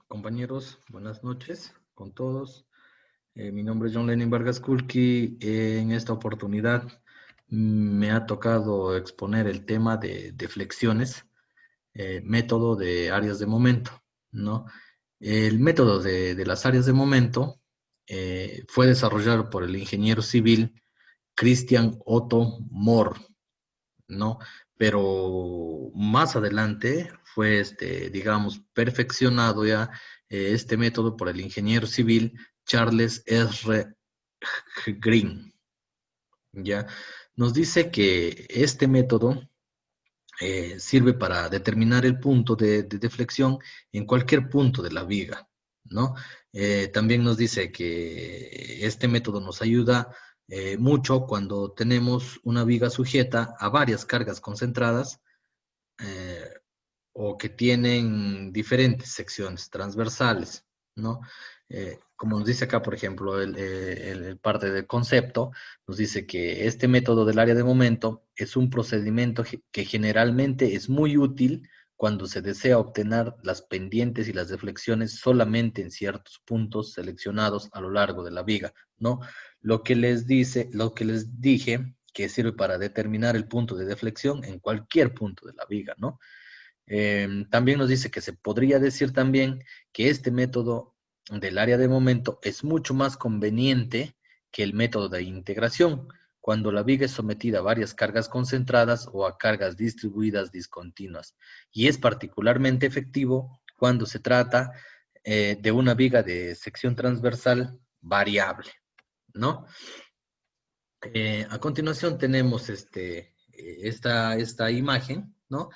Compañeros, buenas noches con todos. Mi nombre es John Lenin Vargas Kulki. En esta oportunidad me ha tocado exponer el tema de flexiones, método de áreas de momento, ¿no? El método de las áreas de momento fue desarrollado por el ingeniero civil Christian Otto Mohr, ¿no? Pero más adelante fue, digamos, perfeccionado ya este método por el ingeniero civil Charles R. Green, ¿ya? Nos dice que este método sirve para determinar el punto de deflexión en cualquier punto de la viga, ¿no? También nos dice que este método nos ayuda mucho cuando tenemos una viga sujeta a varias cargas concentradas eh, o que tienen diferentes secciones transversales, ¿no? Como nos dice acá, por ejemplo, el parte del concepto, nos dice que este método del área de momento es un procedimiento que generalmente es muy útil cuando se desea obtener las pendientes y las deflexiones solamente en ciertos puntos seleccionados a lo largo de la viga, ¿no? Lo que les dije, que sirve para determinar el punto de deflexión en cualquier punto de la viga, ¿no? También nos dice que se podría decir también que este método del área de momento es mucho más conveniente que el método de integración, cuando la viga es sometida a varias cargas concentradas o a cargas distribuidas discontinuas, y es particularmente efectivo cuando se trata de una viga de sección transversal variable, ¿no? A continuación tenemos esta imagen, ¿no?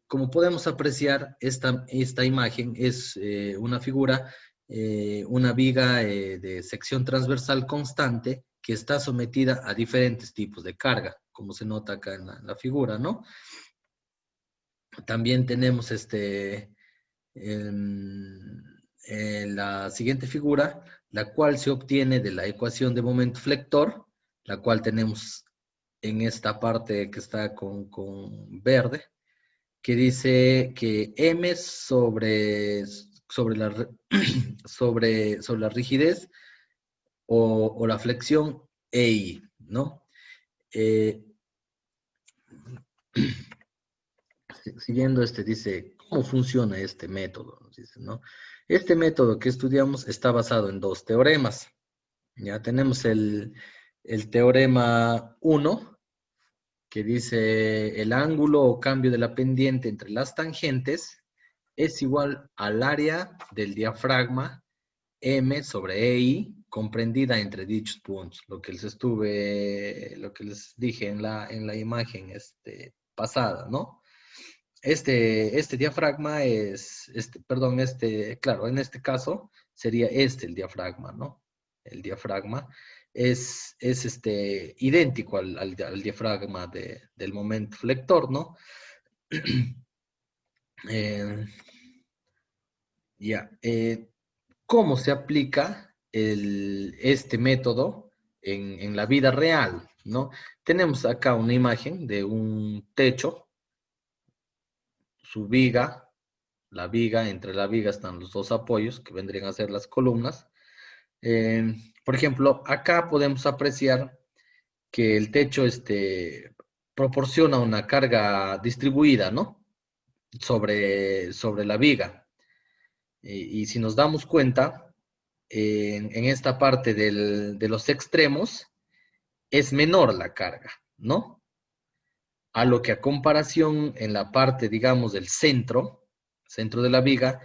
Como podemos apreciar, esta imagen es una figura, una viga de sección transversal constante que está sometida a diferentes tipos de carga, como se nota acá en la figura, ¿no? También tenemos en la siguiente figura, la cual se obtiene de la ecuación de momento flector, la cual tenemos en esta parte que está con verde, que dice que M sobre la rigidez o la flexión EI, ¿no? Eh, Siguiendo dice, ¿cómo funciona este método? Nos dice, ¿no? Este método que estudiamos está basado en dos teoremas. Ya tenemos el teorema 1, que dice el ángulo o cambio de la pendiente entre las tangentes es igual al área del diafragma M sobre EI comprendida entre dichos puntos. Lo que les dije en la imagen pasada, ¿no? Este diafragma perdón, claro, en este caso sería el diafragma, ¿no? El diafragma es idéntico al diafragma del momento flector, ¿no? Ya. ¿Cómo se aplica este método en la vida real, ¿no? Tenemos acá una imagen de un techo, su viga, la viga, entre la viga están los dos apoyos que vendrían a ser las columnas. Por ejemplo, acá podemos apreciar que el techo proporciona una carga distribuida, ¿no? Sobre la viga. Y si nos damos cuenta, en esta parte de los extremos es menor la carga, ¿no? A lo que a comparación en la parte, digamos, del centro de la viga,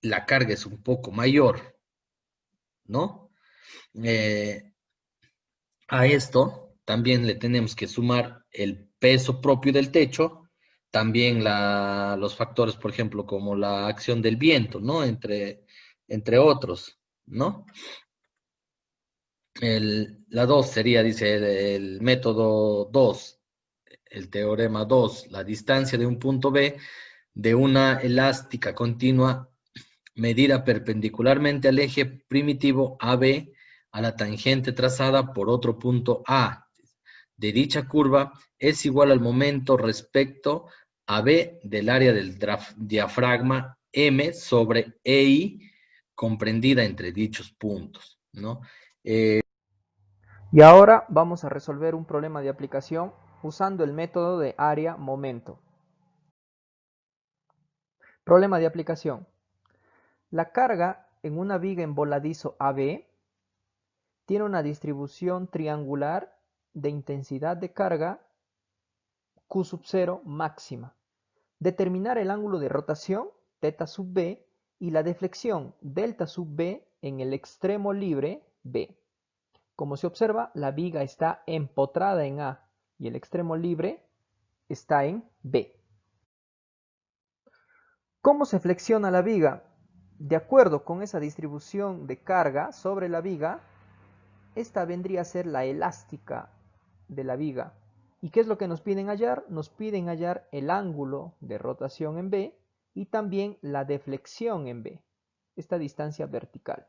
la carga es un poco mayor, ¿no? Eh, a esto también le tenemos que sumar el peso propio del techo, también los factores, por ejemplo, como la acción del viento, ¿no? Entre otros, ¿no? La 2 sería, dice el método 2, el teorema 2, la distancia de un punto B de una elástica continua medida perpendicularmente al eje primitivo AB a la tangente trazada por otro punto A de dicha curva es igual al momento respecto a B del área del diafragma M sobre EI comprendida entre dichos puntos, ¿no? Y ahora vamos a resolver un problema de aplicación usando el método de área-momento. Problema de aplicación. La carga en una viga en voladizo AB tiene una distribución triangular de intensidad de carga Q sub 0 máxima. Determinar el ángulo de rotación θ sub B y la deflexión delta sub B en el extremo libre B. Como se observa, la viga está empotrada en A y el extremo libre está en B. ¿Cómo se flexiona la viga? De acuerdo con esa distribución de carga sobre la viga, esta vendría a ser la elástica de la viga. ¿Y qué es lo que nos piden hallar? Nos piden hallar el ángulo de rotación en B y también la deflexión en B, esta distancia vertical.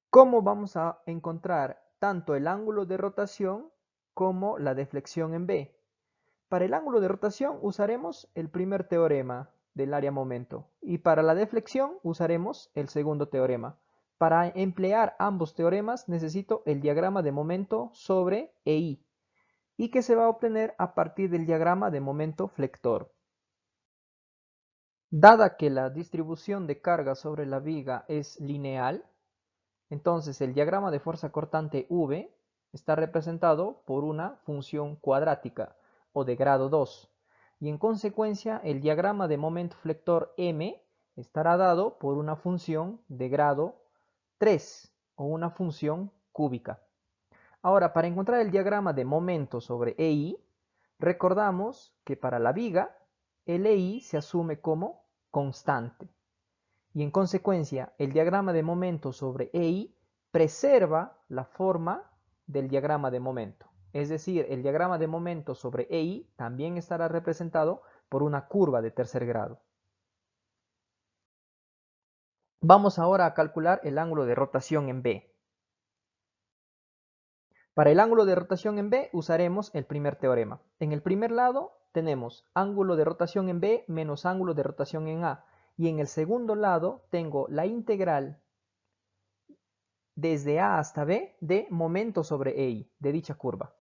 ¿Cómo vamos a encontrar tanto el ángulo de rotación como la deflexión en B? Para el ángulo de rotación usaremos el primer teorema del área momento y para la deflexión usaremos el segundo teorema. Para emplear ambos teoremas necesito el diagrama de momento sobre EI y que se va a obtener a partir del diagrama de momento flector. Dada que la distribución de carga sobre la viga es lineal, entonces el diagrama de fuerza cortante V está representado por una función cuadrática o de grado 2 y en consecuencia el diagrama de momento flector M estará dado por una función de grado 3 o una función cúbica. Ahora, para encontrar el diagrama de momento sobre EI, recordamos que para la viga el EI se asume como constante y en consecuencia el diagrama de momento sobre EI preserva la forma del diagrama de momento. Es decir, el diagrama de momento sobre EI también estará representado por una curva de tercer grado. Vamos ahora a calcular el ángulo de rotación en B. Para el ángulo de rotación en B usaremos el primer teorema. En el primer lado tenemos ángulo de rotación en B menos ángulo de rotación en A. Y en el segundo lado tengo la integral desde A hasta B de momento sobre EI, de dicha curva.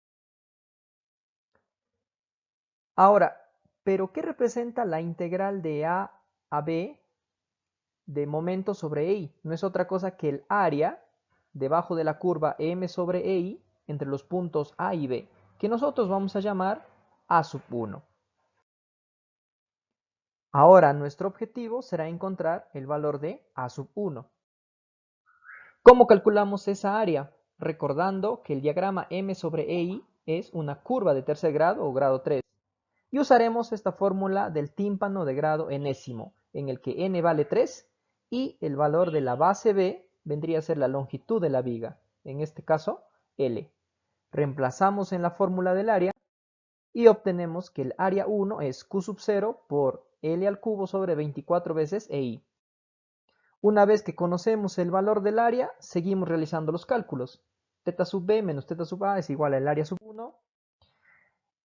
Ahora, ¿pero qué representa la integral de A a B de momento sobre EI? No es otra cosa que el área debajo de la curva M sobre EI entre los puntos A y B, que nosotros vamos a llamar A sub 1. Ahora nuestro objetivo será encontrar el valor de A sub 1. ¿Cómo calculamos esa área? Recordando que el diagrama M sobre EI es una curva de tercer grado o grado 3. Y usaremos esta fórmula del tímpano de grado enésimo, en el que n vale 3 y el valor de la base B vendría a ser la longitud de la viga, en este caso L. Reemplazamos en la fórmula del área y obtenemos que el área 1 es Q sub 0 por L al cubo sobre 24 veces EI. Una vez que conocemos el valor del área, seguimos realizando los cálculos. Θ sub B menos θ sub A es igual al área sub 1.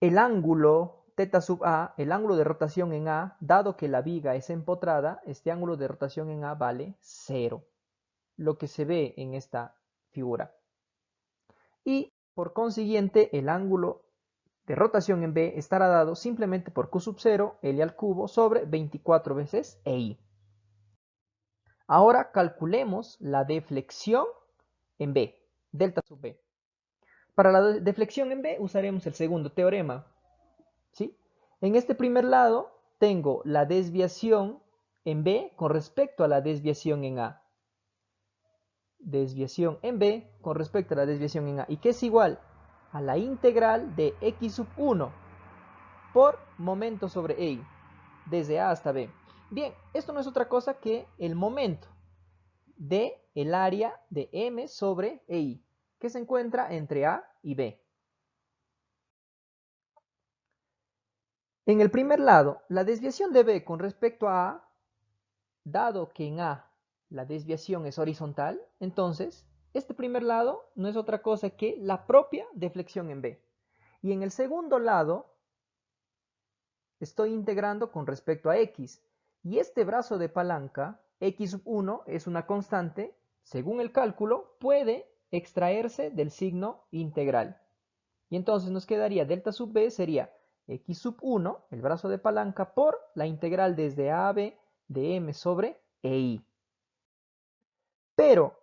El ángulo θ sub A, el ángulo de rotación en A, dado que la viga es empotrada, este ángulo de rotación en A vale 0, lo que se ve en esta figura. Y por consiguiente, el ángulo de rotación en B estará dado simplemente por Q sub 0, L al cubo, sobre 24 veces EI. Ahora calculemos la deflexión en B, delta sub B. Para la deflexión en B usaremos el segundo teorema, ¿sí? En este primer lado tengo la desviación en B con respecto a la desviación en A. Desviación en B con respecto a la desviación en A. ¿Y qué es igual? A la integral de x sub 1 por momento sobre EI, desde A hasta B. Bien, esto no es otra cosa que el momento de el área de M sobre EI, que se encuentra entre A y B. En el primer lado, la desviación de B con respecto a A, dado que en A la desviación es horizontal, entonces este primer lado no es otra cosa que la propia deflexión en B. Y en el segundo lado, estoy integrando con respecto a x. Y este brazo de palanca, x sub 1, es una constante, según el cálculo, puede extraerse del signo integral. Y entonces nos quedaría delta sub b sería x sub 1, el brazo de palanca, por la integral desde a a b de m sobre ei. Pero,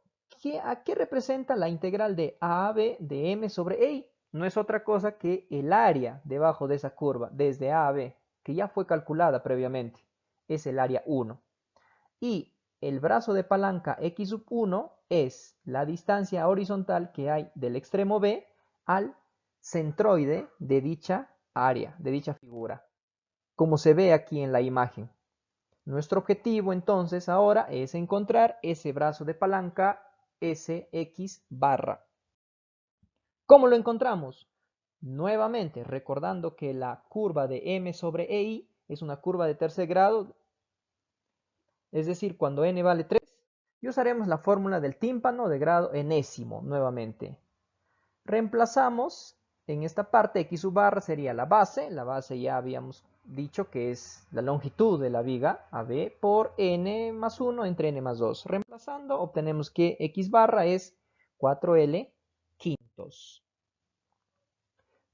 ¿a qué representa la integral de a a b de m sobre ei? No es otra cosa que el área debajo de esa curva, desde a a b, que ya fue calculada previamente. Es el área 1. Y el brazo de palanca x sub 1 es la distancia horizontal que hay del extremo b al centroide de dicha área, de dicha figura, como se ve aquí en la imagen. Nuestro objetivo entonces ahora es encontrar ese brazo de palanca Sx barra. ¿Cómo lo encontramos? Nuevamente, recordando que la curva de m sobre ei es una curva de tercer grado, es decir, cuando n vale 3, y usaremos la fórmula del tímpano de grado enésimo nuevamente. Reemplazamos en esta parte x sub barra sería la base ya habíamos dicho que es la longitud de la viga AB por n más 1 entre n más 2. Reemplazando obtenemos que x barra es 4L quintos.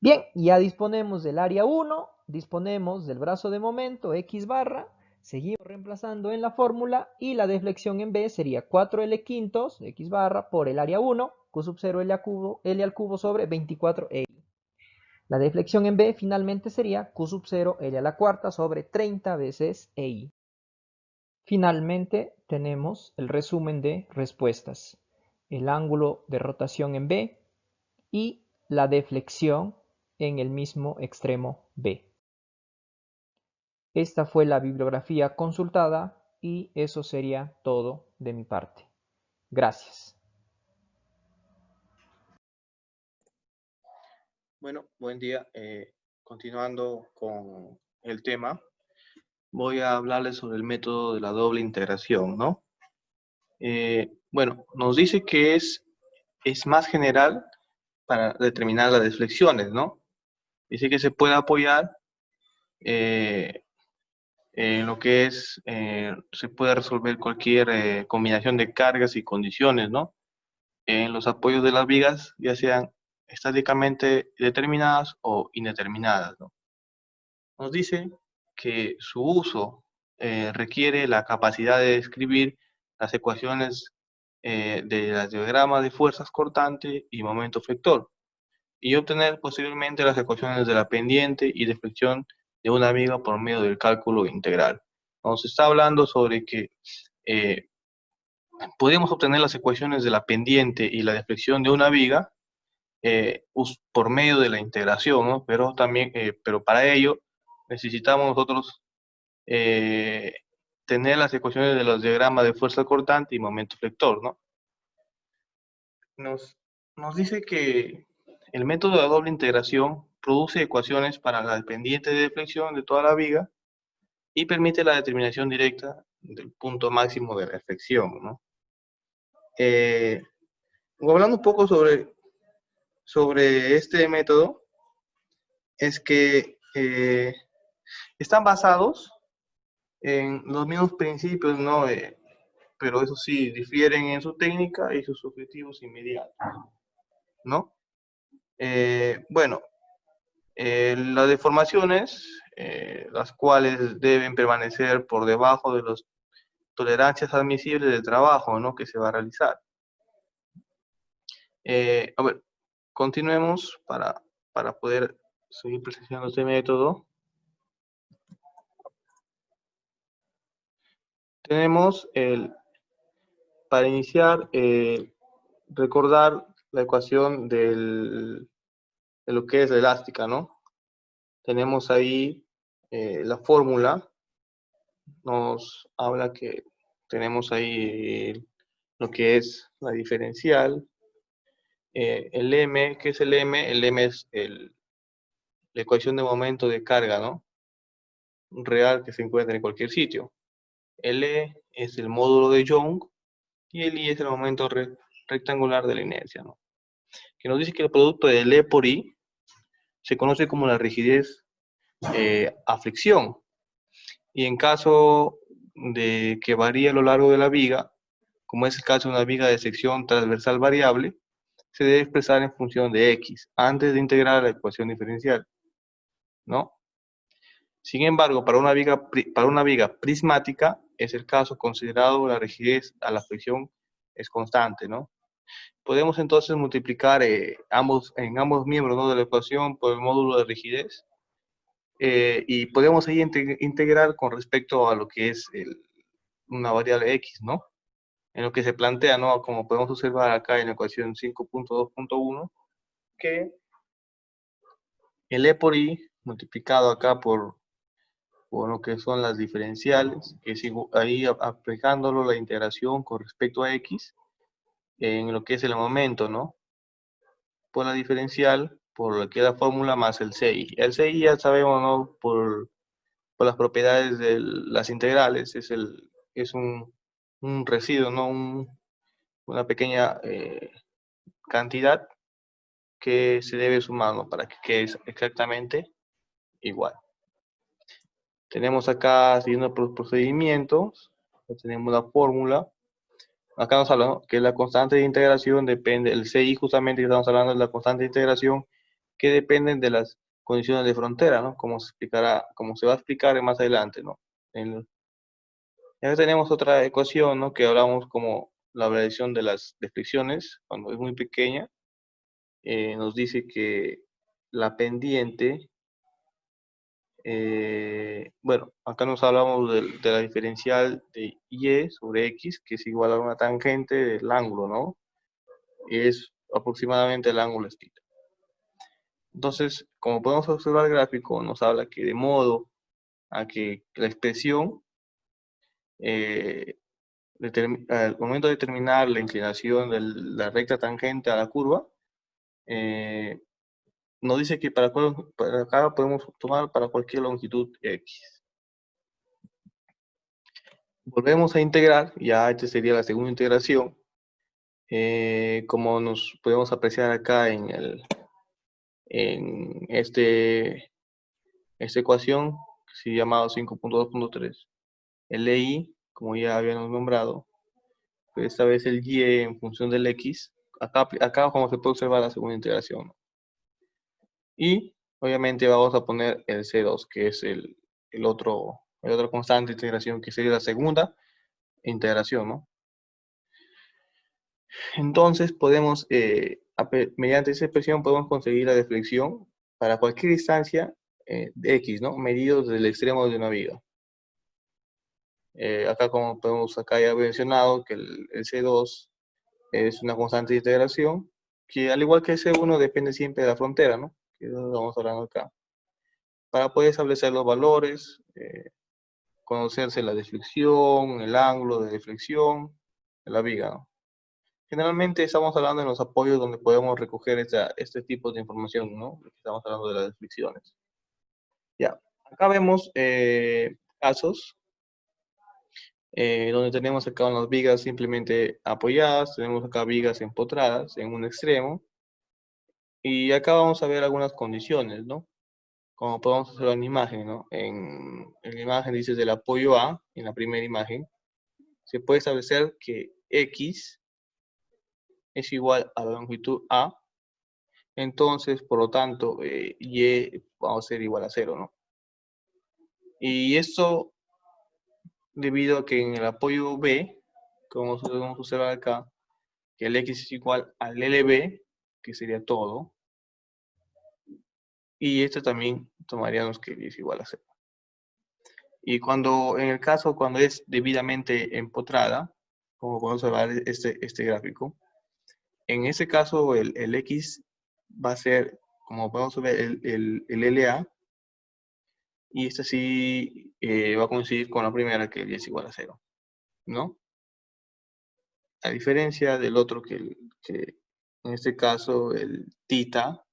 Bien, ya disponemos del área 1, disponemos del brazo de momento x barra, seguimos reemplazando en la fórmula y la deflexión en B sería 4L quintos x barra por el área 1, Q sub 0 L al cubo sobre 24L. La deflexión en B finalmente sería Q sub 0 L a la cuarta sobre 30 veces EI. Finalmente tenemos el resumen de respuestas. El ángulo de rotación en B y la deflexión en el mismo extremo B. Esta fue la bibliografía consultada y eso sería todo de mi parte. Gracias. Bueno, buen día. Continuando con el tema, voy a hablarles sobre el método de la doble integración, ¿no? Bueno, nos dice que es más general para determinar las deflexiones, ¿no? Dice que se puede apoyar en lo que es, se puede resolver cualquier combinación de cargas y condiciones, ¿no? En los apoyos de las vigas, ya sean estáticamente determinadas o indeterminadas, ¿no? Nos dice que su uso requiere la capacidad de describir las ecuaciones de las diagramas de fuerzas cortante y momento flector, y obtener posteriormente las ecuaciones de la pendiente y deflexión de una viga por medio del cálculo integral. Nos está hablando sobre que podemos obtener las ecuaciones de la pendiente y la deflexión de una viga por medio de la integración, ¿no? Pero también, pero para ello necesitamos nosotros tener las ecuaciones de los diagramas de fuerza cortante y momento flector, ¿no? Nos dice que el método de doble integración produce ecuaciones para la pendiente de deflexión de toda la viga y permite la determinación directa del punto máximo de reflexión, ¿no? Hablando un poco sobre este método, es que están basados en los mismos principios, ¿no? Pero eso sí, difieren en su técnica y sus objetivos inmediatos, ¿no? Bueno, las deformaciones, las cuales deben permanecer por debajo de las tolerancias admisibles del trabajo, ¿no? Que se va a realizar. A ver, continuemos para poder seguir presentando este método. Tenemos para iniciar, recordar la ecuación de lo que es la elástica, ¿no? Tenemos ahí la fórmula, nos habla que tenemos ahí lo que es la diferencial, el M, ¿qué es el M? El M es la ecuación de momento de carga, ¿no? Real que se encuentra en cualquier sitio. El E es el módulo de Young y el I es el momento rectangular de la inercia, ¿no? Que nos dice que el producto del E por I se conoce como la rigidez a fricción. Y en caso de que varíe a lo largo de la viga, como es el caso de una viga de sección transversal variable, se debe expresar en función de x antes de integrar la ecuación diferencial, ¿no? Sin embargo, para una viga prismática es el caso considerado la rigidez a la fricción es constante, ¿no? Podemos entonces multiplicar en ambos miembros, ¿no?, de la ecuación por el módulo de rigidez, y podemos ahí integrar con respecto a lo que es una variable x, ¿no? En lo que se plantea, ¿no?, como podemos observar acá en la ecuación 5.2.1, que el e por i multiplicado acá por lo que son las diferenciales, que es ahí aplicándolo la integración con respecto a x en lo que es el momento, ¿no?, por la diferencial, por lo que es la fórmula más el CI. El CI ya sabemos, ¿no?, por las propiedades de las integrales, es un residuo, ¿no?, una pequeña cantidad que se debe sumar, ¿no?, para que quede exactamente igual. Tenemos acá, siguiendo los procedimientos, tenemos la fórmula. Acá nos habla, ¿no?, que la constante de integración depende, el CI justamente que estamos hablando es la constante de integración que dependen de las condiciones de frontera, ¿no?, como se va a explicar más adelante, ¿no? Acá tenemos otra ecuación, ¿no?, que hablamos como la variación de las fricciones cuando es muy pequeña. Nos dice que la pendiente, bueno, acá nos hablamos de la diferencial de y sobre x, que es igual a una tangente del ángulo, ¿no? Es aproximadamente el ángulo esquina. Entonces, como podemos observar el gráfico, nos habla que de modo a que la expresión, al momento de determinar la inclinación de la recta tangente a la curva, nos dice que para acá podemos tomar para cualquier longitud x. Volvemos a integrar, ya esta sería la segunda integración, como nos podemos apreciar acá en esta ecuación, que se llama 5.2.3. El EI, como ya habíamos nombrado, pues esta vez el y en función del x, acá como se puede observar la segunda integración, ¿no? Y obviamente vamos a poner el C2, que es el otro constante de integración, que sería la segunda integración, ¿no? Entonces podemos, mediante esa expresión podemos conseguir la deflexión para cualquier distancia de x, ¿no?, medido desde el extremo de una viga. Acá como podemos, acá ya he mencionado que el C2 es una constante de integración que, al igual que el C1, depende siempre de la frontera, ¿no?, que es lo que estamos hablando acá. Para poder establecer los valores, conocerse la deflexión, el ángulo de deflexión de la viga, ¿no? Generalmente estamos hablando de los apoyos donde podemos recoger este tipo de información, ¿no? Estamos hablando de las deflexiones. Ya, acá vemos casos donde tenemos acá unas vigas simplemente apoyadas, tenemos acá vigas empotradas en un extremo, y acá vamos a ver algunas condiciones, ¿no? Como podemos observar en la imagen, ¿no? En la imagen dice del apoyo A, en la primera imagen, se puede establecer que X es igual a la longitud A, entonces, por lo tanto, Y va a ser igual a 0, ¿no? Y esto debido a que en el apoyo B, como podemos observar acá, que el X es igual al LB, que sería todo, y esto también tomaríamos que Y es igual a 0. Y en el caso cuando es debidamente empotrada, como podemos observar este gráfico, en ese caso el X va a ser, como podemos ver, el LA, y esta sí va a coincidir con la primera, que Y es igual a 0, ¿no? A diferencia del otro que en este caso el tita,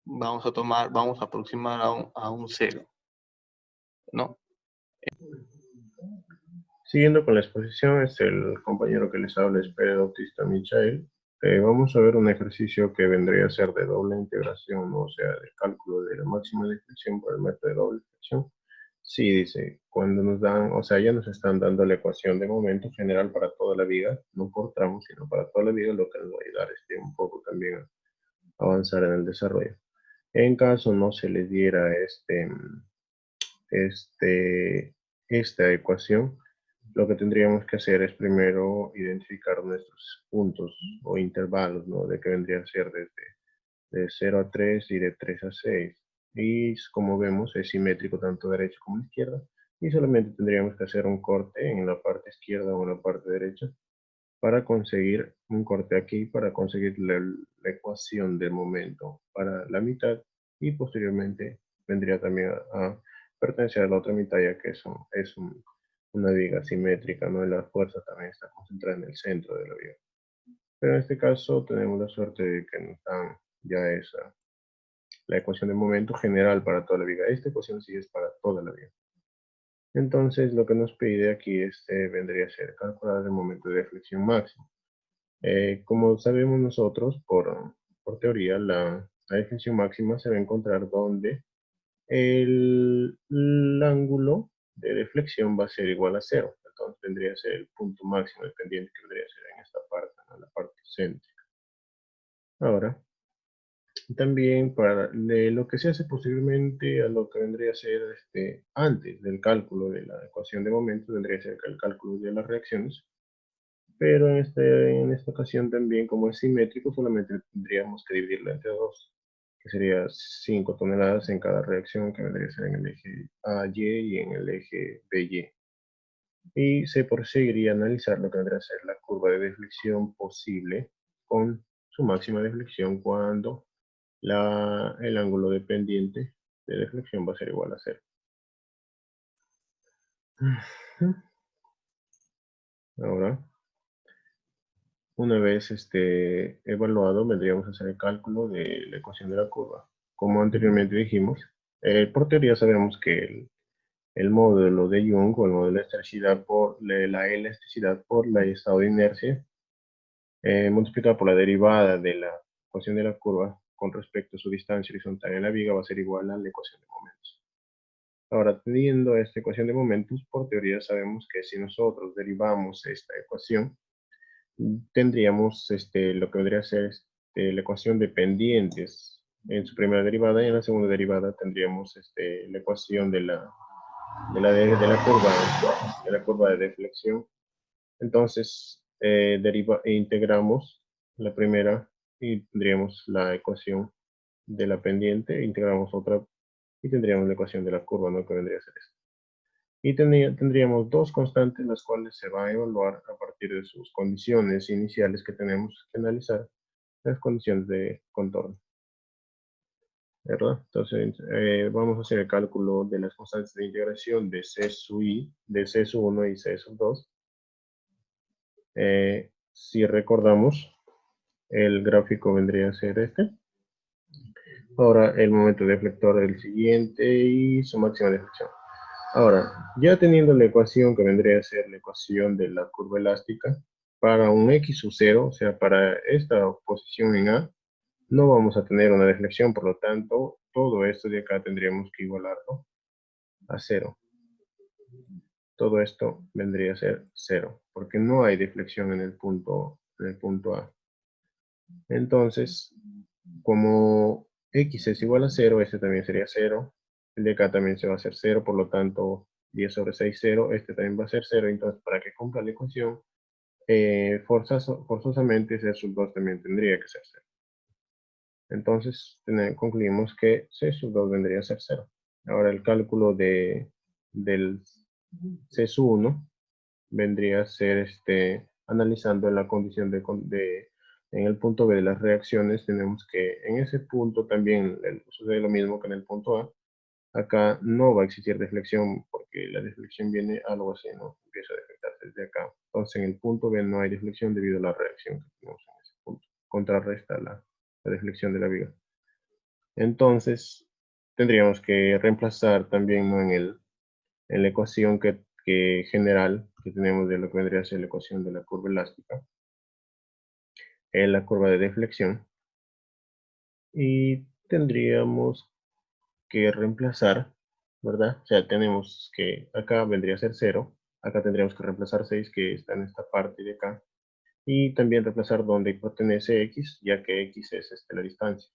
vamos a aproximar a un 0, ¿no? Siguiendo con la exposición, es el compañero que les habla, es Pérez Bautista Michael. Vamos a ver un ejercicio que vendría a ser de doble integración, ¿no? O sea, de cálculo de la máxima deflexión por el método de doble deflexión. Sí, dice, cuando nos dan, o sea, ya nos están dando la ecuación de momento general para toda la viga, no por tramos, sino para toda la viga, lo que nos va a ayudar un poco también a avanzar en el desarrollo. En caso no se les diera esta ecuación, lo que tendríamos que hacer es primero identificar nuestros puntos o intervalos, ¿no? De que vendría a ser de 0 a 3 y de 3 a 6. Y como vemos es simétrico tanto derecha como izquierda. Y solamente tendríamos que hacer un corte en la parte izquierda o en la parte derecha para conseguir un corte aquí, para conseguir la ecuación del momento para la mitad y posteriormente vendría también a pertenecer a la otra mitad ya que una viga simétrica, ¿no? Y la fuerza también está concentrada en el centro de la viga. Pero en este caso tenemos la suerte de que nos dan ya la ecuación de momento general para toda la viga. Esta ecuación sí es para toda la viga. Entonces lo que nos pide aquí vendría a ser calcular el momento de deflexión máximo. Como sabemos nosotros, por teoría, la deflexión máxima se va a encontrar donde el ángulo de deflexión va a ser igual a cero. Entonces vendría a ser el punto máximo de pendiente que vendría a ser en esta parte, ¿no? La parte céntrica. Ahora, también de lo que se hace posiblemente a lo que vendría a ser antes del cálculo de la ecuación de momento, vendría a ser el cálculo de las reacciones. Pero en esta ocasión también, como es simétrico, solamente tendríamos que dividirlo entre dos, que sería 5 toneladas en cada reacción, que vendría a ser en el eje AY y en el eje BY. Y se proseguiría a analizar lo que vendría a ser la curva de deflexión posible con su máxima deflexión cuando el ángulo de pendiente de deflexión va a ser igual a cero. Ahora, una vez evaluado, vendríamos a hacer el cálculo de la ecuación de la curva. Como anteriormente dijimos, por teoría sabemos que el módulo de Young o el módulo de elasticidad por la elasticidad por la estado de inercia multiplicado por la derivada de la ecuación de la curva con respecto a su distancia horizontal en la viga va a ser igual a la ecuación de momentos. Ahora, teniendo esta ecuación de momentos, por teoría sabemos que si nosotros derivamos esta ecuación, tendríamos lo que vendría a ser la ecuación de pendientes en su primera derivada y en la segunda derivada tendríamos la ecuación de la curva de deflexión. Entonces, integramos la primera y tendríamos la ecuación de la pendiente, integramos otra y tendríamos la ecuación de la curva, ¿no? Que vendría a ser esto. Y tendríamos dos constantes las cuales se va a evaluar a partir de sus condiciones iniciales que tenemos que analizar, las condiciones de contorno. ¿Verdad? Entonces, vamos a hacer el cálculo de las constantes de integración de C sub I, de C sub 1 y C sub 2. Si recordamos, el gráfico vendría a ser este. Ahora, el momento deflector del siguiente y su máxima deflexión. Ahora, ya teniendo la ecuación que vendría a ser la ecuación de la curva elástica, para un x sub 0, o sea, para esta posición en A, no vamos a tener una deflexión, por lo tanto, todo esto de acá tendríamos que igualarlo a 0. Todo esto vendría a ser 0, porque no hay deflexión en el punto A. Entonces, como x es igual a 0, este también sería 0. El de acá también se va a hacer 0, por lo tanto, 10 sobre 6, 0. Este también va a ser 0. Entonces, para que cumpla la ecuación, forzosamente C sub 2 también tendría que ser 0. Entonces, concluimos que C sub 2 vendría a ser 0. Ahora, el cálculo del C sub 1 vendría a ser analizando la condición en el punto B de las reacciones, tenemos que en ese punto también sucede lo mismo que en el punto A. Acá no va a existir deflexión porque la deflexión viene algo así, ¿no? Empieza a deflectarse desde acá. Entonces en el punto B no hay deflexión debido a la reacción que tenemos en ese punto. Contrarresta la deflexión de la viga. Entonces tendríamos que reemplazar también, ¿no? en la ecuación general que tenemos de lo que vendría a ser la ecuación de la curva elástica. en la curva de deflexión. Y tendríamos que reemplazar, ¿verdad? O sea, tenemos que acá vendría a ser 0. Acá tendríamos que reemplazar 6, que está en esta parte de acá. Y también reemplazar donde pertenece x, ya que x es la distancia.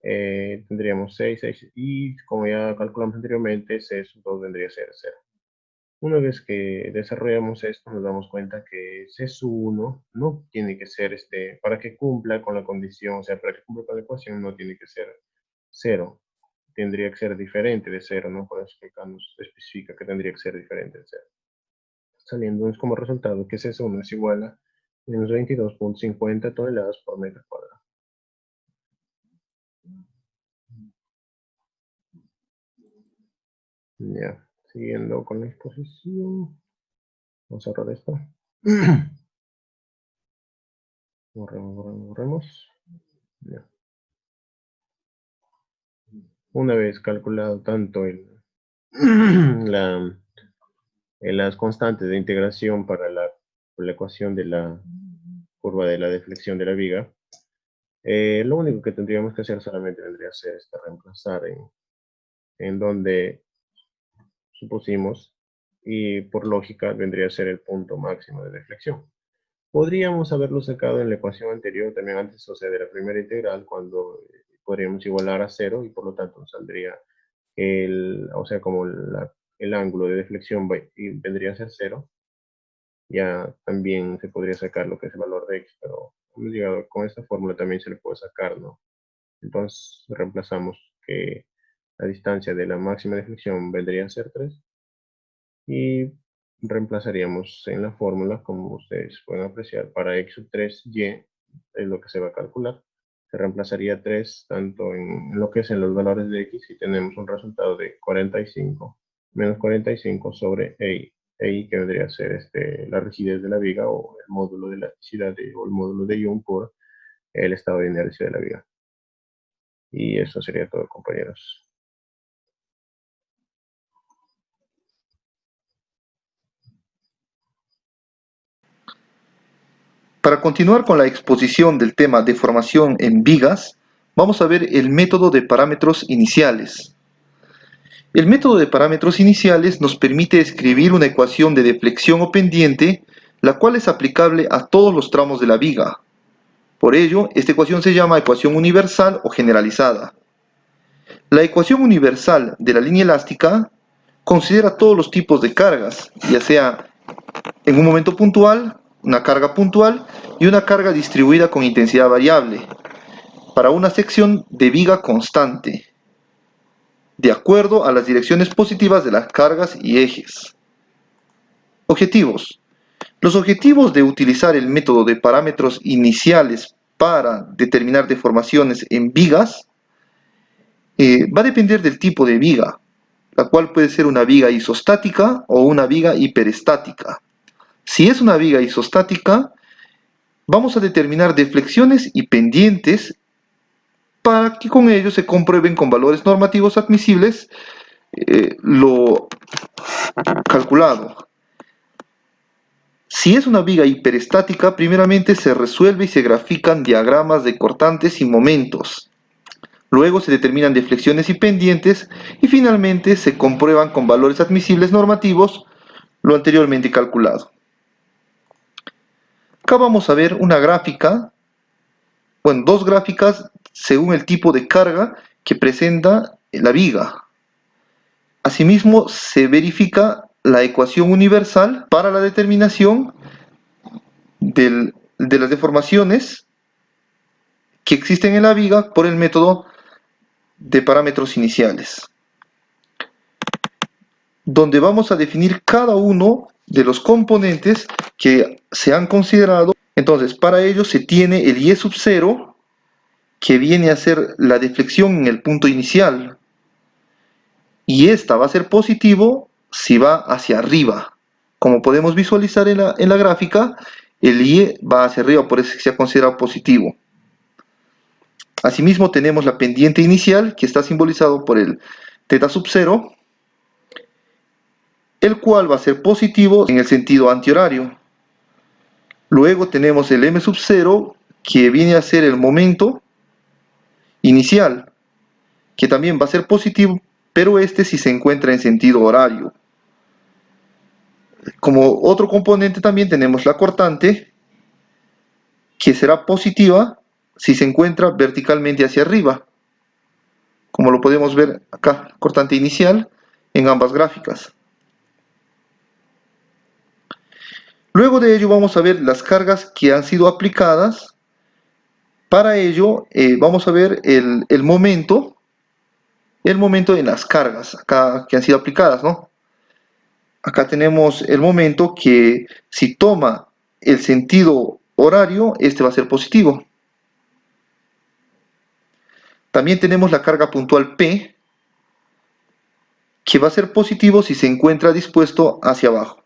Tendríamos 6, y como ya calculamos anteriormente, C sub 2 vendría a ser 0. Una vez que desarrollamos esto, nos damos cuenta que C sub 1 no tiene que ser, para que cumpla con la condición, o sea, para que cumpla con la ecuación, no tiene que ser 0. Tendría que ser diferente de 0, ¿no? Por eso acá nos especifica que tendría que ser diferente de 0. Saliendo como resultado que C sub 1 es igual a menos 22.50 toneladas por metro cuadrado. Ya, siguiendo con la exposición. Vamos a cerrar esto. Borremos. Ya. Una vez calculado tanto las constantes de integración para la ecuación de la curva de la deflexión de la viga, lo único que tendríamos que hacer solamente vendría a ser reemplazar en donde supusimos, y por lógica vendría a ser el punto máximo de deflexión. Podríamos haberlo sacado en la ecuación anterior, también antes, o sea, de la primera integral, cuando podríamos igualar a 0, y por lo tanto nos saldría o sea, como el ángulo de deflexión vendría a ser 0. Ya también se podría sacar lo que es el valor de x, pero hemos llegado con esta fórmula también se le puede sacar, ¿no? Entonces reemplazamos que la distancia de la máxima deflexión vendría a ser 3, y reemplazaríamos en la fórmula, como ustedes pueden apreciar, para x sub 3y es lo que se va a calcular. Se reemplazaría 3 tanto en lo que es en los valores de x, y tenemos un resultado de 45 menos 45 sobre EI, que vendría a ser la rigidez de la viga, o el módulo de elasticidad, o el módulo de Young por el estado de inercia de la viga. Y eso sería todo, compañeros. Para continuar con la exposición del tema deformación en vigas, vamos a ver el método de parámetros iniciales. El método de parámetros iniciales nos permite escribir una ecuación de deflexión o pendiente, la cual es aplicable a todos los tramos de la viga. Por ello, esta ecuación se llama ecuación universal o generalizada. La ecuación universal de la línea elástica considera todos los tipos de cargas, ya sea en un momento puntual, una carga puntual y una carga distribuida con intensidad variable, para una sección de viga constante, de acuerdo a las direcciones positivas de las cargas y ejes. Objetivos. Los objetivos de utilizar el método de parámetros iniciales para determinar deformaciones en vigas va a depender del tipo de viga, la cual puede ser una viga isostática o una viga hiperestática. Si es una viga isostática, vamos a determinar deflexiones y pendientes para que con ello se comprueben con valores normativos admisibles lo calculado. Si es una viga hiperestática, primeramente se resuelve y se grafican diagramas de cortantes y momentos. Luego se determinan deflexiones y pendientes, y finalmente se comprueban con valores admisibles normativos lo anteriormente calculado. Acá vamos a ver una gráfica, bueno, dos gráficas según el tipo de carga que presenta la viga. Asimismo, se verifica la ecuación universal para la determinación de las deformaciones que existen en la viga por el método de parámetros iniciales, donde vamos a definir cada uno de los componentes que se han considerado. Entonces, para ello se tiene el y sub 0, que viene a ser la deflexión en el punto inicial, y esta va a ser positivo si va hacia arriba. Como podemos visualizar en la gráfica, el y va hacia arriba, por eso se ha considerado positivo. Asimismo tenemos la pendiente inicial, que está simbolizado por el θ sub 0, el cual va a ser positivo en el sentido antihorario. Luego tenemos el m sub 0, que viene a ser el momento inicial, que también va a ser positivo, pero este sí se encuentra en sentido horario. Como otro componente también tenemos la cortante, que será positiva si se encuentra verticalmente hacia arriba, como lo podemos ver acá, cortante inicial en ambas gráficas. Luego de ello vamos a ver las cargas que han sido aplicadas. Para ello vamos a ver el momento en las cargas acá que han sido aplicadas, ¿no? Acá tenemos el momento que si toma el sentido horario, este va a ser positivo. También tenemos la carga puntual P, que va a ser positivo si se encuentra dispuesto hacia abajo.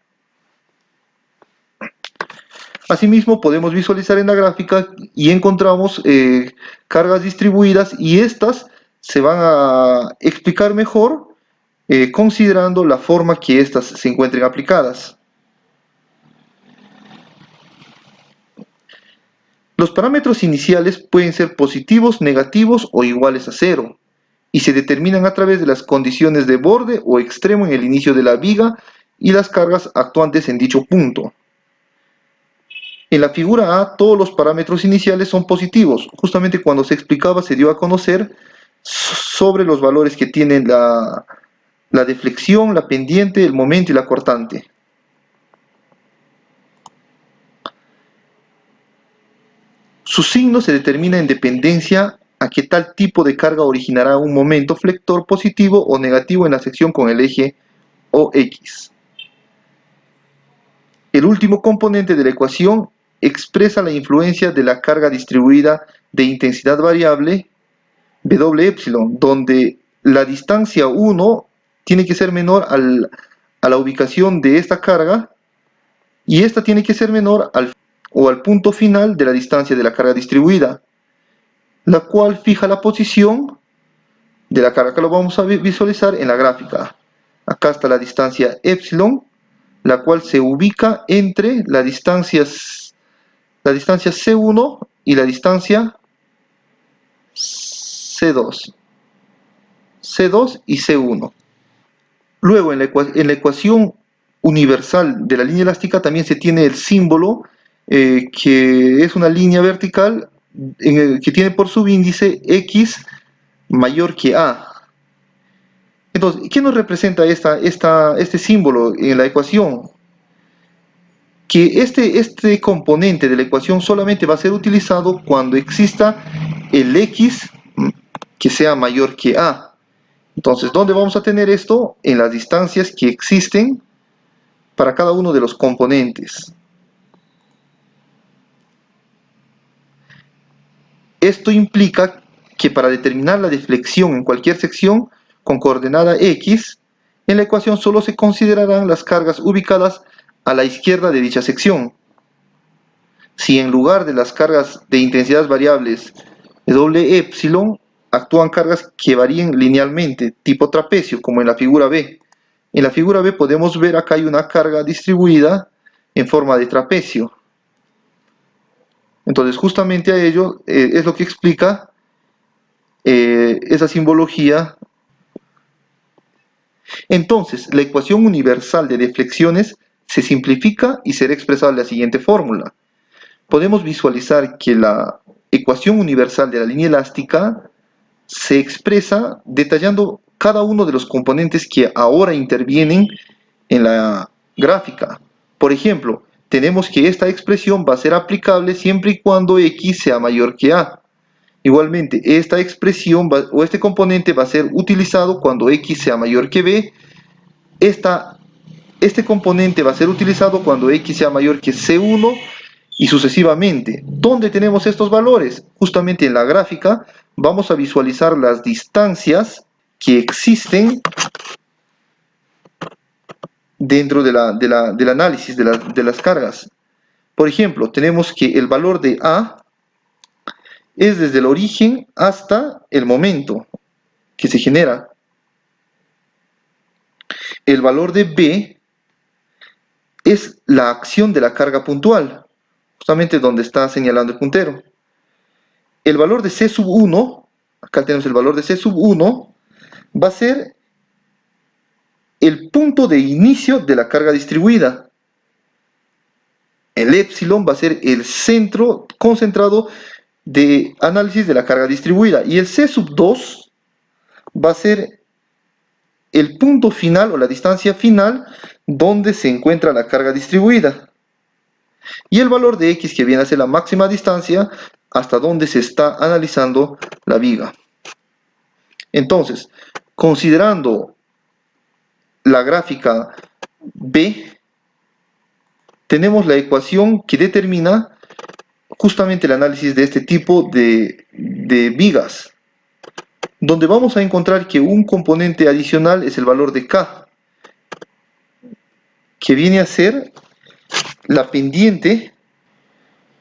Asimismo, podemos visualizar en la gráfica y encontramos cargas distribuidas, y estas se van a explicar mejor considerando la forma que éstas se encuentren aplicadas. Los parámetros iniciales pueden ser positivos, negativos o iguales a 0, y se determinan a través de las condiciones de borde o extremo en el inicio de la viga y las cargas actuantes en dicho punto. En la figura A, todos los parámetros iniciales son positivos. Justamente cuando se explicaba se dio a conocer sobre los valores que tienen la deflexión, la pendiente, el momento y la cortante. Su signo se determina en dependencia a qué tal tipo de carga originará un momento flector positivo o negativo en la sección con el eje OX. El último componente de la ecuación expresa la influencia de la carga distribuida de intensidad variable W epsilon, donde la distancia 1 tiene que ser menor a la ubicación de esta carga, y esta tiene que ser menor al punto final de la distancia de la carga distribuida, la cual fija la posición de la carga, que lo vamos a visualizar en la gráfica. Acá está la distancia epsilon, la cual se ubica entre la distancia C1 y la distancia C2 y C1. Luego, en la ecuación universal de la línea elástica también se tiene el símbolo que es una línea vertical que tiene por subíndice X mayor que A. Entonces, ¿qué nos representa este símbolo en la ecuación? Que este componente de la ecuación solamente va a ser utilizado cuando exista el X que sea mayor que A. Entonces, ¿dónde vamos a tener esto? En las distancias que existen para cada uno de los componentes. Esto implica que para determinar la deflexión en cualquier sección con coordenada X, en la ecuación solo se considerarán las cargas ubicadas a la izquierda de dicha sección. Si en lugar de las cargas de intensidades variables W epsilon actúan cargas que varíen linealmente, tipo trapecio, como en la figura B. En la figura B podemos ver acá hay una carga distribuida en forma de trapecio. Entonces, justamente a ello es lo que explica esa simbología. Entonces, la ecuación universal de deflexiones se simplifica y será expresada en la siguiente fórmula. Podemos visualizar que la ecuación universal de la línea elástica se expresa detallando cada uno de los componentes que ahora intervienen en la gráfica. Por ejemplo, tenemos que esta expresión va a ser aplicable siempre y cuando X sea mayor que A. Igualmente, esta expresión o este componente va a ser utilizado cuando X sea mayor que B. Este componente va a ser utilizado cuando X sea mayor que C1 y sucesivamente. ¿Dónde tenemos estos valores? Justamente en la gráfica vamos a visualizar las distancias que existen dentro del análisis de las cargas. Por ejemplo, tenemos que el valor de A es desde el origen hasta el momento que se genera. El valor de B es la acción de la carga puntual. justamente donde está señalando el puntero. El valor de C sub 1, acá tenemos el valor de C sub 1, va a ser el punto de inicio de la carga distribuida. El epsilon va a ser el centro concentrado de análisis de la carga distribuida. Y el C sub 2 va a ser el punto final o la distancia final donde se encuentra la carga distribuida. Y el valor de X, que viene a ser la máxima distancia hasta donde se está analizando la viga. Entonces, considerando la gráfica B, tenemos la ecuación que determina justamente el análisis de este tipo de vigas, donde vamos a encontrar que un componente adicional es el valor de K, que viene a ser la pendiente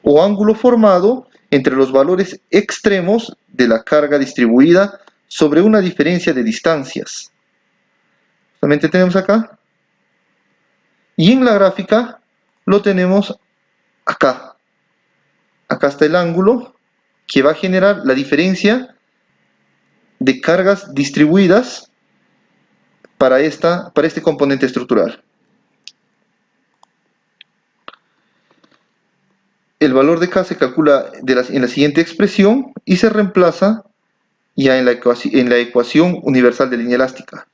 o ángulo formado entre los valores extremos de la carga distribuida sobre una diferencia de distancias. Solamente tenemos acá. Y en la gráfica lo tenemos acá. Acá está el ángulo que va a generar la diferencia de cargas distribuidas para este componente estructural. El valor de K se calcula en la siguiente expresión y se reemplaza ya en la ecuación universal de línea elástica.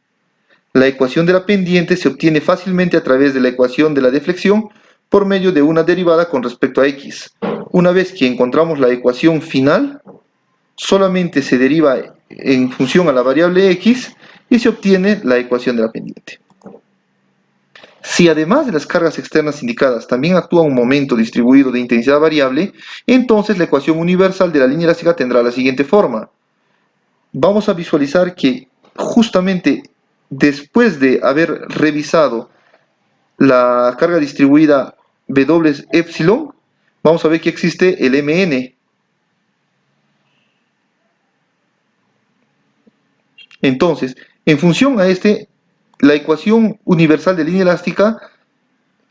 La ecuación de la pendiente se obtiene fácilmente a través de la ecuación de la deflexión por medio de una derivada con respecto a X. Una vez que encontramos la ecuación final, solamente se deriva en función a la variable X y se obtiene la ecuación de la pendiente. Si además de las cargas externas indicadas también actúa un momento distribuido de intensidad variable, entonces la ecuación universal de la línea elástica tendrá la siguiente forma. Vamos a visualizar que justamente después de haber revisado la carga distribuida W epsilon, vamos a ver que existe el Mn. Entonces, en función a la ecuación universal de línea elástica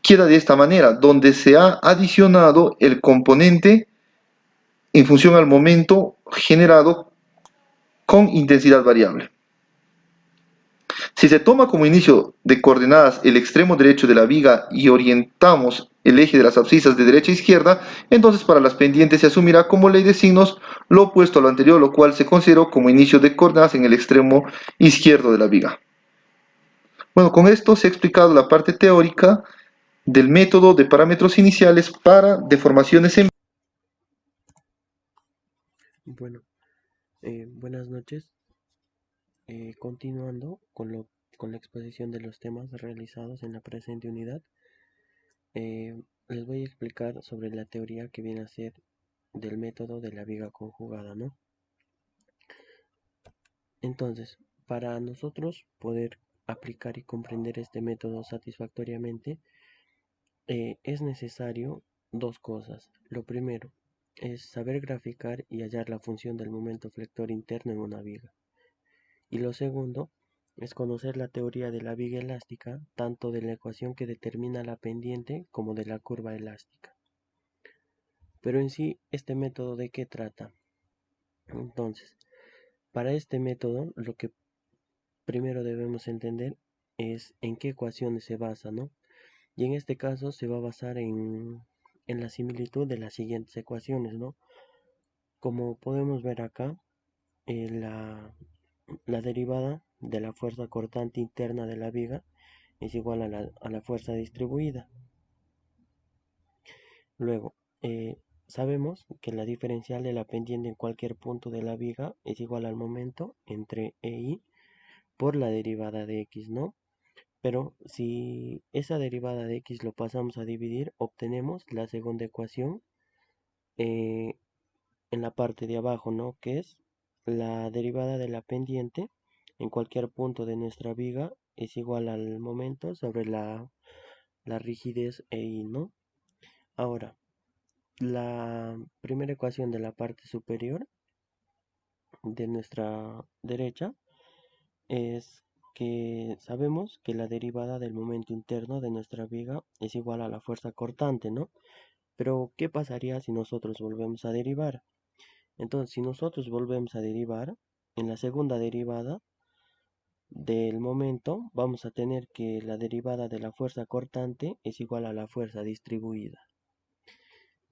queda de esta manera, donde se ha adicionado el componente en función al momento generado con intensidad variable. Si se toma como inicio de coordenadas el extremo derecho de la viga y orientamos el eje de las abscisas de derecha a izquierda, entonces para las pendientes se asumirá como ley de signos lo opuesto a lo anterior, lo cual se consideró como inicio de coordenadas en el extremo izquierdo de la viga. Bueno, con esto se ha explicado la parte teórica del método de parámetros iniciales para deformaciones en... Bueno, buenas noches. Continuando con la exposición de los temas realizados en la presente unidad, les voy a explicar sobre la teoría que viene a ser del método de la viga conjugada, ¿no? Entonces, para nosotros poder aplicar y comprender este método satisfactoriamente, es necesario dos cosas. Lo primero es saber graficar y hallar la función del momento flector interno en una viga. Y lo segundo es conocer la teoría de la viga elástica, tanto de la ecuación que determina la pendiente como de la curva elástica. Pero en sí, ¿este método de qué trata? Entonces, para este método, lo que primero debemos entender es en qué ecuaciones se basa, ¿no? Y en este caso se va a basar en la similitud de las siguientes ecuaciones, ¿no? Como podemos ver acá, la derivada de la fuerza cortante interna de la viga es igual a la fuerza distribuida. Luego, sabemos que la diferencial de la pendiente en cualquier punto de la viga es igual al momento entre E y por la derivada de X, ¿no? Pero si esa derivada de X lo pasamos a dividir, obtenemos la segunda ecuación en la parte de abajo, ¿no? Que es la derivada de la pendiente en cualquier punto de nuestra viga es igual al momento sobre la rigidez EI, ¿no? Ahora, la primera ecuación de la parte superior de nuestra derecha es que sabemos que la derivada del momento interno de nuestra viga es igual a la fuerza cortante, ¿no? Pero, ¿qué pasaría si nosotros volvemos a derivar? Entonces, si nosotros volvemos a derivar, en la segunda derivada del momento, vamos a tener que la derivada de la fuerza cortante es igual a la fuerza distribuida.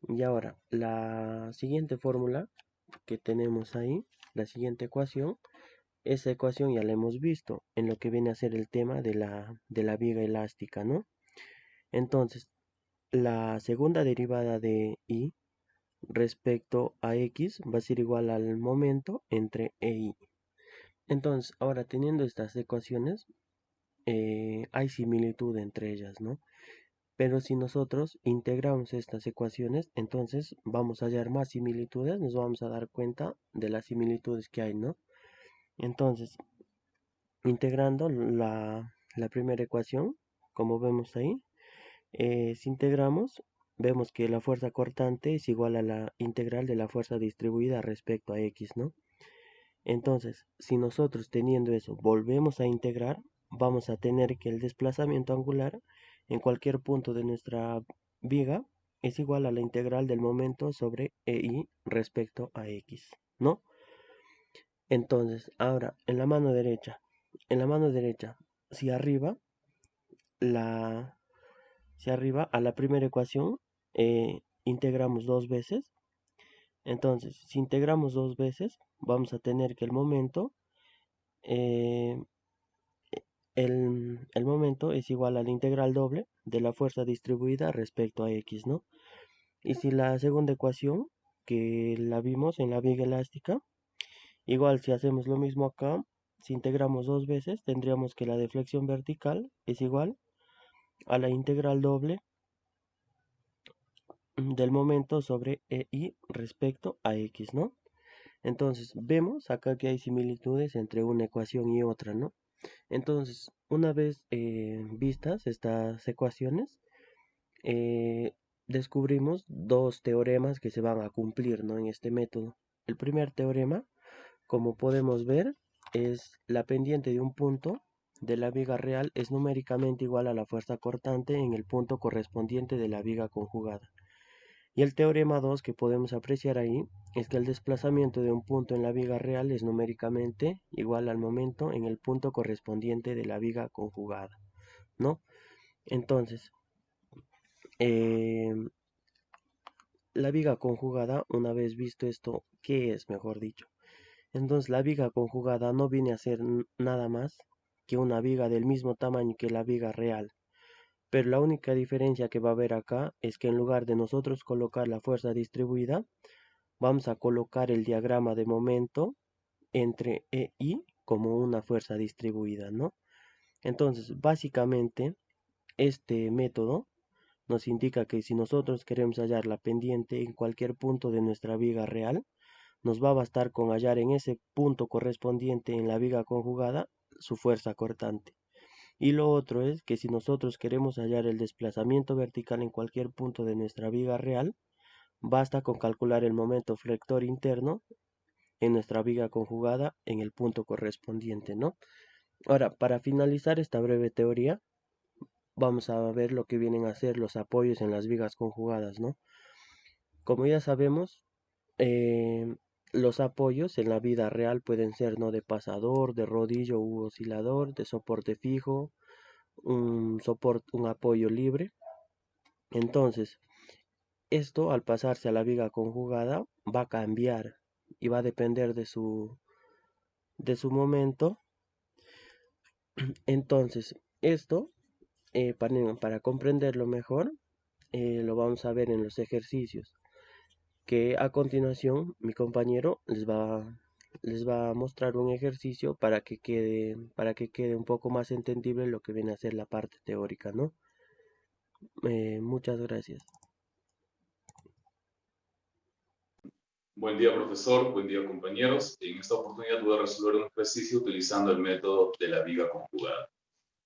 Y ahora, la siguiente fórmula que tenemos ahí, la siguiente ecuación, esa ecuación ya la hemos visto en lo que viene a ser el tema de la viga elástica, ¿no? Entonces, la segunda derivada de y respecto a x va a ser igual al momento entre e y. Entonces, ahora teniendo estas ecuaciones, hay similitud entre ellas, ¿no? Pero si nosotros integramos estas ecuaciones, entonces vamos a hallar más similitudes, nos vamos a dar cuenta de las similitudes que hay, ¿no? Entonces, integrando la primera ecuación, como vemos ahí, si integramos, vemos que la fuerza cortante es igual a la integral de la fuerza distribuida respecto a x, ¿no? Entonces, si nosotros teniendo eso volvemos a integrar, vamos a tener que el desplazamiento angular en cualquier punto de nuestra viga es igual a la integral del momento sobre EI respecto a x, ¿no? Entonces, ahora, en la mano derecha, si arriba, la, si arriba a la primera ecuación integramos dos veces, entonces, si integramos dos veces, vamos a tener que el momento eh, el momento es igual a la integral doble de la fuerza distribuida respecto a x, ¿no? Y si la segunda ecuación, que la vimos en la viga elástica, igual si hacemos lo mismo acá, si integramos dos veces, tendríamos que la deflexión vertical es igual a la integral doble del momento sobre EI respecto a x, ¿no? Entonces, vemos acá que hay similitudes entre una ecuación y otra, ¿no? Entonces, una vez vistas estas ecuaciones, descubrimos dos teoremas que se van a cumplir, ¿no? En este método. El primer teorema, como podemos ver, es la pendiente de un punto de la viga real es numéricamente igual a la fuerza cortante en el punto correspondiente de la viga conjugada. Y el teorema 2 que podemos apreciar ahí es que el desplazamiento de un punto en la viga real es numéricamente igual al momento en el punto correspondiente de la viga conjugada, ¿no? Entonces, la viga conjugada, una vez visto esto, ¿qué es, mejor dicho? Entonces, la viga conjugada no viene a ser nada más que una viga del mismo tamaño que la viga real. Pero la única diferencia que va a haber acá es que en lugar de nosotros colocar la fuerza distribuida, vamos a colocar el diagrama de momento entre E y como una fuerza distribuida, ¿no? Entonces, básicamente, este método nos indica que si nosotros queremos hallar la pendiente en cualquier punto de nuestra viga real, nos va a bastar con hallar en ese punto correspondiente en la viga conjugada su fuerza cortante. Y lo otro es que si nosotros queremos hallar el desplazamiento vertical en cualquier punto de nuestra viga real, basta con calcular el momento flector interno en nuestra viga conjugada en el punto correspondiente, ¿no? Ahora, para finalizar esta breve teoría, vamos a ver lo que vienen a ser los apoyos en las vigas conjugadas, ¿no? Como ya sabemos, los apoyos en la vida real pueden ser, ¿no?, de pasador, de rodillo u oscilador, de soporte fijo, un apoyo libre. Entonces, esto al pasarse a la viga conjugada va a cambiar y va a depender de su momento. Entonces, esto, para comprenderlo mejor, lo vamos a ver en los ejercicios, que a continuación mi compañero les va a mostrar un ejercicio para que quede un poco más entendible lo que viene a ser la parte teórica, ¿no? Muchas gracias. Buen día, profesor. Buen día, compañeros. En esta oportunidad voy a resolver un ejercicio utilizando el método de la viga conjugada.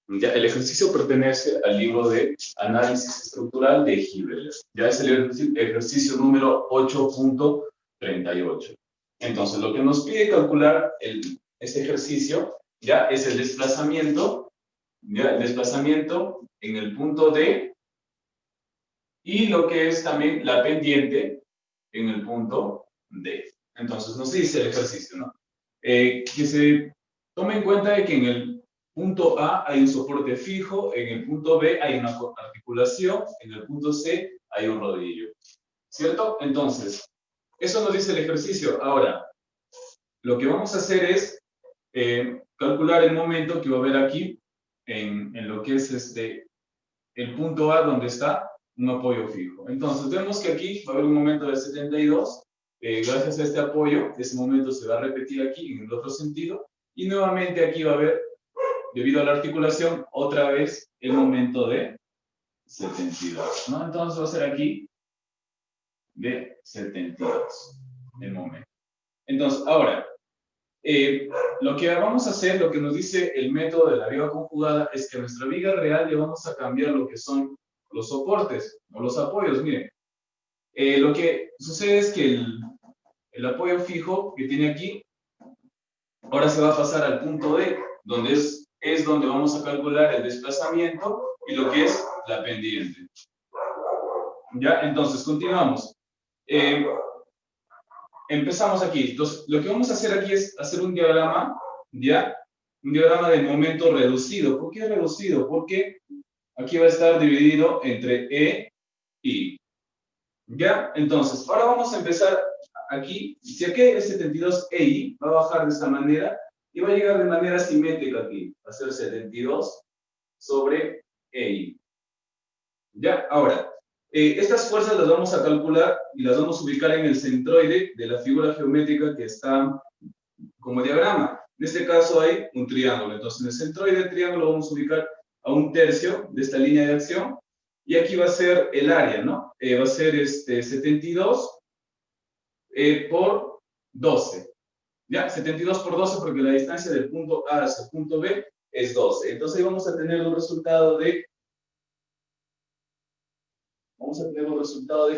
Ya, el ejercicio pertenece al libro de Análisis Estructural de Hibbeler. Ya es el ejercicio número 8.38. Entonces, lo que nos pide calcular este ejercicio ya es el desplazamiento, ya, el desplazamiento en el punto D y lo que es también la pendiente en el punto D. Entonces, nos dice el ejercicio, ¿no? Que se tome en cuenta de que en el punto A hay un soporte fijo, en el punto B hay una articulación, en el punto C hay un rodillo. ¿Cierto? Entonces, eso nos dice el ejercicio. Ahora, lo que vamos a hacer es calcular el momento que va a haber aquí en lo que es el punto A donde está un apoyo fijo. Entonces, vemos que aquí va a haber un momento de 72. Gracias a este apoyo, ese momento se va a repetir aquí en el otro sentido. Y nuevamente aquí va a haber, debido a la articulación, otra vez el momento de 72, ¿no? Entonces va a ser aquí de 72, el momento. Entonces, ahora, lo que vamos a hacer, lo que nos dice el método de la viga conjugada, es que a nuestra viga real le vamos a cambiar lo que son los soportes o los apoyos. Miren, lo que sucede es que el apoyo fijo que tiene aquí, ahora se va a pasar al punto D, donde es donde vamos a calcular el desplazamiento y lo que es la pendiente. ¿Ya? Entonces, continuamos. Empezamos aquí. Entonces, lo que vamos a hacer aquí es hacer un diagrama, ¿ya? Un diagrama de momento reducido. ¿Por qué reducido? Porque aquí va a estar dividido entre E y I. ¿Ya? Entonces, ahora vamos a empezar aquí. Si aquí es 72 EI, va a bajar de esta manera y va a llegar de manera simétrica aquí. Va a ser 72 sobre EI. ¿Ya? Ahora, estas fuerzas las vamos a calcular y las vamos a ubicar en el centroide de la figura geométrica que está como diagrama. En este caso hay un triángulo. Entonces, en el centroide del triángulo vamos a ubicar a 1/3 de esta línea de acción. Y aquí va a ser el área, ¿no? Va a ser 72 por 12. ¿Ya? 72 por 12 porque la distancia del punto A hacia el punto B es 12. Entonces ahí vamos a tener un resultado de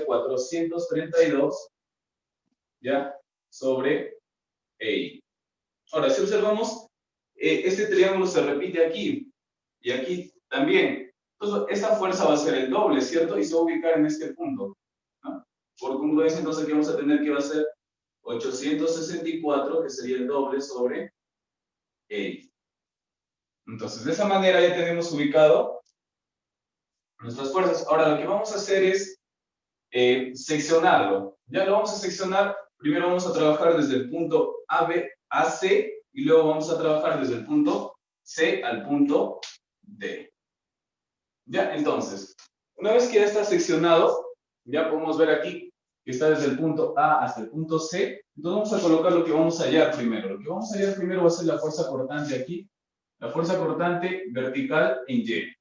432, ¿ya? Sobre EI. Ahora, si observamos, este triángulo se repite aquí y aquí también. Entonces, esta fuerza va a ser el doble, ¿cierto? Y se va a ubicar en este punto, ¿no? Por congruencia, entonces aquí vamos a tener que va a ser 864, que sería el doble sobre EI. Entonces, de esa manera ya tenemos ubicado nuestras fuerzas. Ahora, lo que vamos a hacer es seccionarlo. Ya lo vamos a seccionar. Primero vamos a trabajar desde el punto AB a C y luego vamos a trabajar desde el punto C al punto D. Ya, entonces, una vez que ya está seccionado, ya podemos ver aquí que está desde el punto A hasta el punto C. Entonces vamos a colocar lo que vamos a hallar primero. Lo que vamos a hallar primero va a ser la fuerza cortante aquí, la fuerza cortante vertical en Y.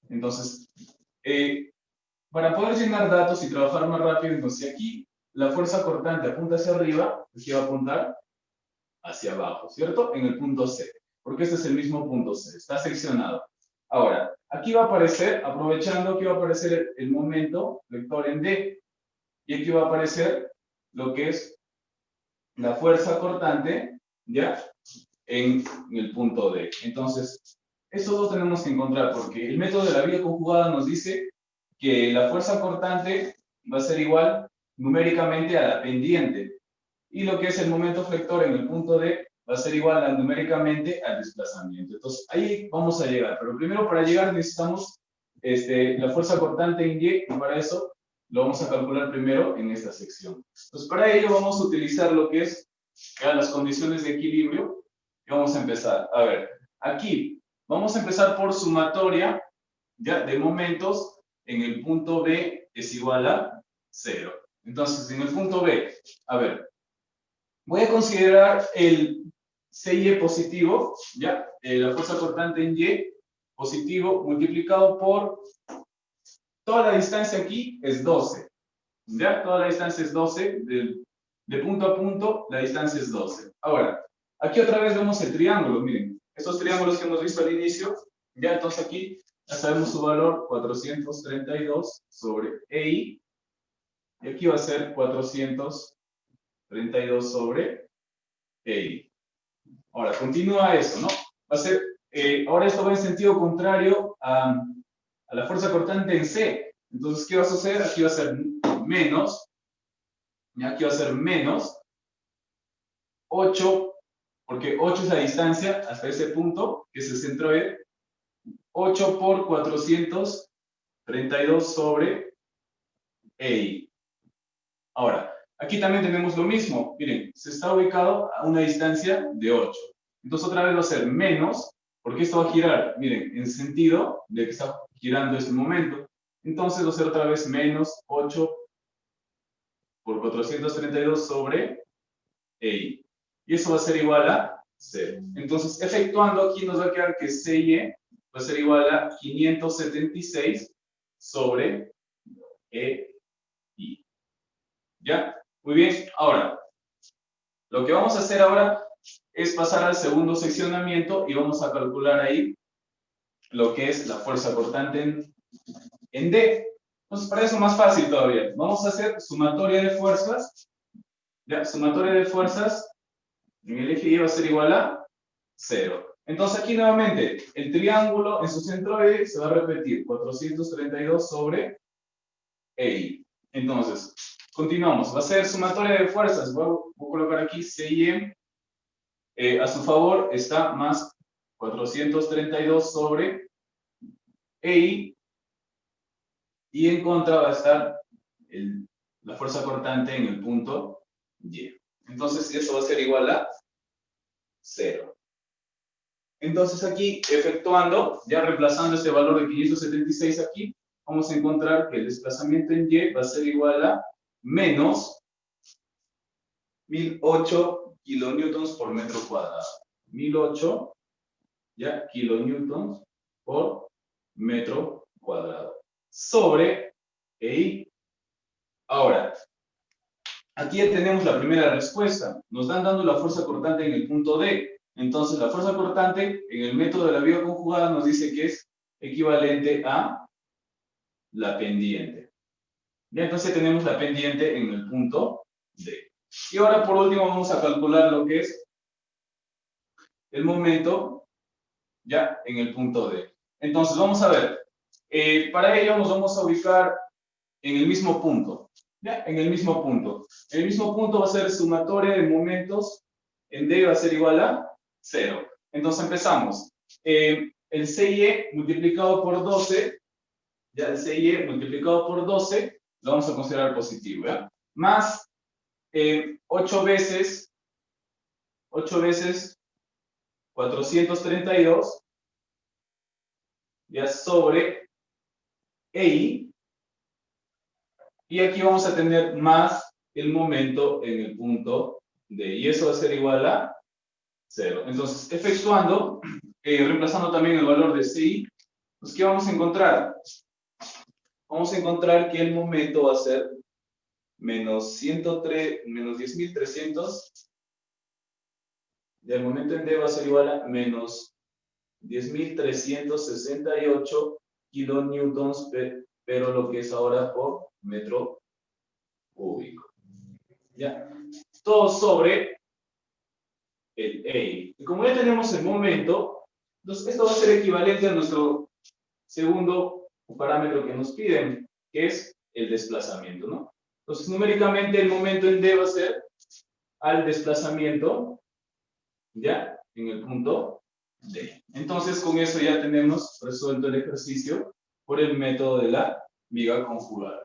Entonces, para poder llenar datos y trabajar más rápido, entonces aquí la fuerza cortante apunta hacia arriba, aquí va a apuntar hacia abajo, ¿cierto? En el punto C, porque este es el mismo punto C, está seccionado. Ahora, aquí va a aparecer, aprovechando que va a aparecer el momento vector en D, y aquí va a aparecer lo que es la fuerza cortante, ¿ya? En el punto D. Entonces, estos dos tenemos que encontrar, porque el método de la viga conjugada nos dice que la fuerza cortante va a ser igual numéricamente a la pendiente, y lo que es el momento flector en el punto D va a ser igual numéricamente al desplazamiento. Entonces, ahí vamos a llegar, pero primero para llegar necesitamos la fuerza cortante en Y, y para eso lo vamos a calcular primero en esta sección. Entonces, para ello vamos a utilizar lo que es las condiciones de equilibrio, y vamos a empezar. A ver, aquí vamos a empezar por sumatoria, ¿ya? De momentos en el punto B es igual a 0. Entonces, en el punto B, a ver, voy a considerar el CY positivo, ¿ya? La fuerza cortante en Y positivo multiplicado por toda la distancia aquí es 12, ¿ya? Toda la distancia es 12, de punto a punto la distancia es 12. Ahora, aquí otra vez vemos el triángulo, miren, estos triángulos que hemos visto al inicio, ya entonces aquí ya sabemos su valor, 432 sobre EI, y aquí va a ser 432 sobre EI. Ahora, continúa eso, ¿no? Va a ser, ahora esto va en sentido contrario a la fuerza cortante en C. Entonces, ¿qué va a suceder? Aquí va a ser menos, y aquí va a ser menos 8, porque 8 es la distancia hasta ese punto, que es el centro E, 8 por 432 sobre EI. Ahora, aquí también tenemos lo mismo. Miren, se está ubicado a una distancia de 8. Entonces otra vez va a ser menos, porque esto va a girar, miren, en sentido de que está girando este momento. Entonces va a ser otra vez menos 8 por 432 sobre EI. Y eso va a ser igual a 0. Entonces, efectuando aquí nos va a quedar que CY va a ser igual a 576 sobre EI. ¿Ya? Muy bien. Ahora, lo que vamos a hacer ahora es pasar al segundo seccionamiento y vamos a calcular ahí lo que es la fuerza cortante en D. Entonces, para eso más fácil todavía. Vamos a hacer sumatoria de fuerzas. ¿Ya? Sumatoria de fuerzas en el eje Y va a ser igual a 0. Entonces aquí nuevamente, el triángulo en su centro E se va a repetir, 432 sobre EI. Entonces, continuamos, va a ser sumatoria de fuerzas, voy a colocar aquí CIM, a su favor está más 432 sobre EI, y en contra va a estar la fuerza cortante en el punto Y. Entonces eso va a ser igual a 0. Entonces aquí, efectuando, ya reemplazando este valor de 576 aquí, vamos a encontrar que el desplazamiento en Y va a ser igual a menos 1008 kilonewtons por metro cuadrado. 1008, ya, kilonewtons por metro cuadrado. Sobre EI. Ahora, aquí ya tenemos la primera respuesta. Nos están dando la fuerza cortante en el punto D. Entonces, la fuerza cortante en el método de la viga conjugada nos dice que es equivalente a la pendiente. Ya entonces tenemos la pendiente en el punto D. Y ahora, por último, vamos a calcular lo que es el momento ya en el punto D. Entonces, vamos a ver. Para ello nos vamos a ubicar en el mismo punto. ¿Ya? En el mismo punto. El mismo punto va a ser sumatoria de momentos en D va a ser igual a 0. Entonces empezamos. El CIE multiplicado por 12, ya el CIE multiplicado por 12, lo vamos a considerar positivo, ¿ya? Más 8 veces 432, ya sobre EI, y aquí vamos a tener más el momento en el punto D, y eso va a ser igual a 0. Entonces, efectuando, reemplazando también el valor de CI, pues, ¿qué vamos a encontrar? Vamos a encontrar que el momento va a ser menos 10.300, y el momento en D va a ser igual a menos 10.368 kilonewtons, pero lo que es ahora por metro cúbico. ¿Ya? Todo sobre el EI. Y como ya tenemos el momento, entonces esto va a ser equivalente a nuestro segundo parámetro que nos piden, que es el desplazamiento, ¿no? Entonces, numéricamente el momento en D va a ser al desplazamiento, ¿ya? En el punto D. Entonces, con eso ya tenemos resuelto el ejercicio por el método de la viga conjugada.